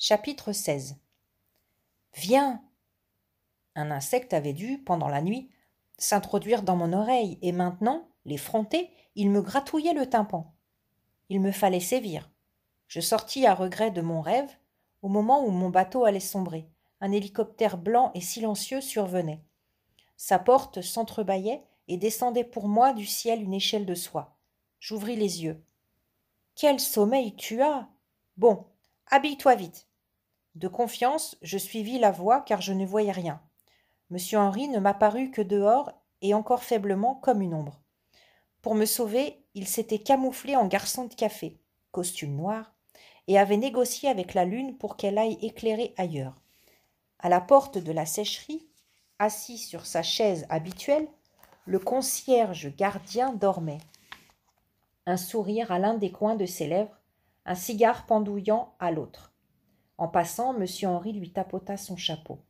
Chapitre 16. Viens! Un insecte avait dû, pendant la nuit, s'introduire dans mon oreille, et maintenant, l'effronté, il me gratouillait le tympan. Il me fallait sévir. Je sortis à regret de mon rêve, au moment où mon bateau allait sombrer. Un hélicoptère blanc et silencieux survenait. Sa porte s'entrebâillait et descendait pour moi du ciel une échelle de soie. J'ouvris les yeux. Quel sommeil tu as! Bon, habille-toi vite. De confiance, je suivis la voie car je ne voyais rien. Monsieur Henri ne m'apparut que dehors et encore faiblement comme une ombre. Pour me sauver, il s'était camouflé en garçon de café, costume noir, et avait négocié avec la lune pour qu'elle aille éclairer ailleurs. À la porte de la sécherie, assis sur sa chaise habituelle, le concierge gardien dormait. Un sourire à l'un des coins de ses lèvres, un cigare pendouillant à l'autre. En passant, monsieur Henri lui tapota son chapeau.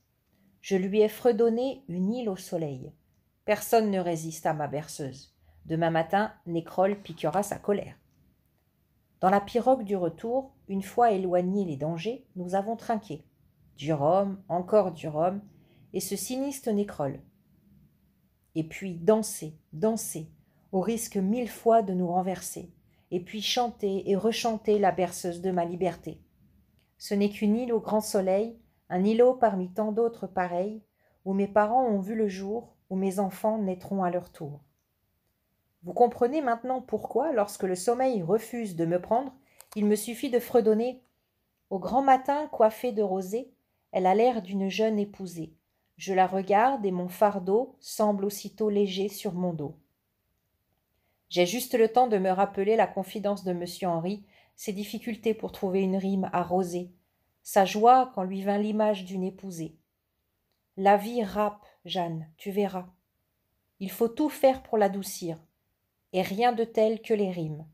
Je lui ai fredonné une île au soleil. Personne ne résiste à ma berceuse. Demain matin, Nécrole piquera sa colère. Dans la pirogue du retour, une fois éloignés les dangers, nous avons trinqué. Du rhum, encore du rhum, et ce sinistre Nécrole. Et puis danser, danser, au risque 1000 fois de nous renverser, et puis chanter et rechanter la berceuse de ma liberté. Ce n'est qu'une île au grand soleil, un îlot parmi tant d'autres pareils, où mes parents ont vu le jour, où mes enfants naîtront à leur tour. Vous comprenez maintenant pourquoi, lorsque le sommeil refuse de me prendre, il me suffit de fredonner. Au grand matin, coiffée de rosée, elle a l'air d'une jeune épousée. Je la regarde et mon fardeau semble aussitôt léger sur mon dos. J'ai juste le temps de me rappeler la confidence de monsieur Henri, ses difficultés pour trouver une rime à rosée, sa joie quand lui vint l'image d'une épousée. La vie râpe, Jeanne, tu verras. Il faut tout faire pour l'adoucir, et rien de tel que les rimes.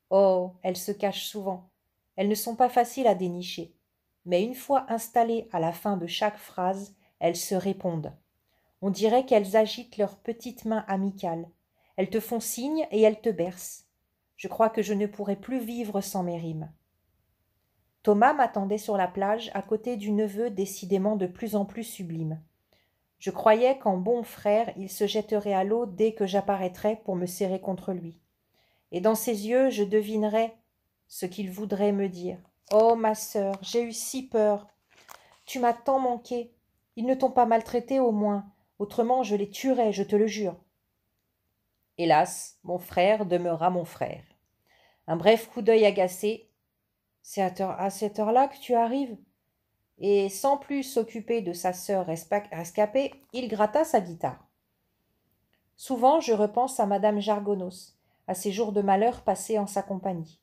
Oh, elles se cachent souvent, elles ne sont pas faciles à dénicher, mais une fois installées à la fin de chaque phrase, elles se répondent. On dirait qu'elles agitent leurs petites mains amicales. Elles te font signe et elles te bercent. Je crois que je ne pourrais plus vivre sans mes rimes. Thomas m'attendait sur la plage à côté du neveu décidément de plus en plus sublime. Je croyais qu'en bon frère il se jetterait à l'eau dès que j'apparaîtrais pour me serrer contre lui. Et dans ses yeux je devinerais ce qu'il voudrait me dire. « Oh, ma sœur, j'ai eu si peur. Tu m'as tant manqué. Ils ne t'ont pas maltraité au moins. Autrement je les tuerais, je te le jure. » Hélas, mon frère demeura mon frère. Un bref coup d'œil agacé. « C'est à cette heure-là que tu arrives ?» Et sans plus s'occuper de sa sœur rescapée, il gratta sa guitare. Souvent je repense à madame Jargonos, à ces jours de malheur passés en sa compagnie.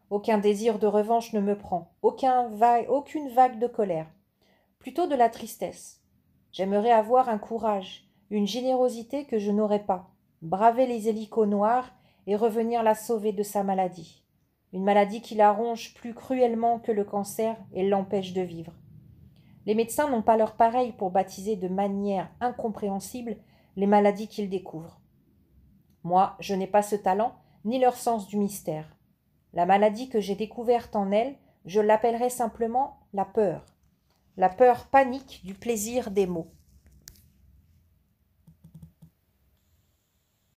Aucun désir de revanche ne me prend, aucune vague de colère, plutôt de la tristesse. J'aimerais avoir un courage, une générosité que je n'aurais pas, braver les hélicos noirs et revenir la sauver de sa maladie. Une maladie qui la ronge plus cruellement que le cancer et l'empêche de vivre. Les médecins n'ont pas leur pareil pour baptiser de manière incompréhensible les maladies qu'ils découvrent. Moi, je n'ai pas ce talent, ni leur sens du mystère. La maladie que j'ai découverte en elle, je l'appellerai simplement la peur panique du plaisir des mots.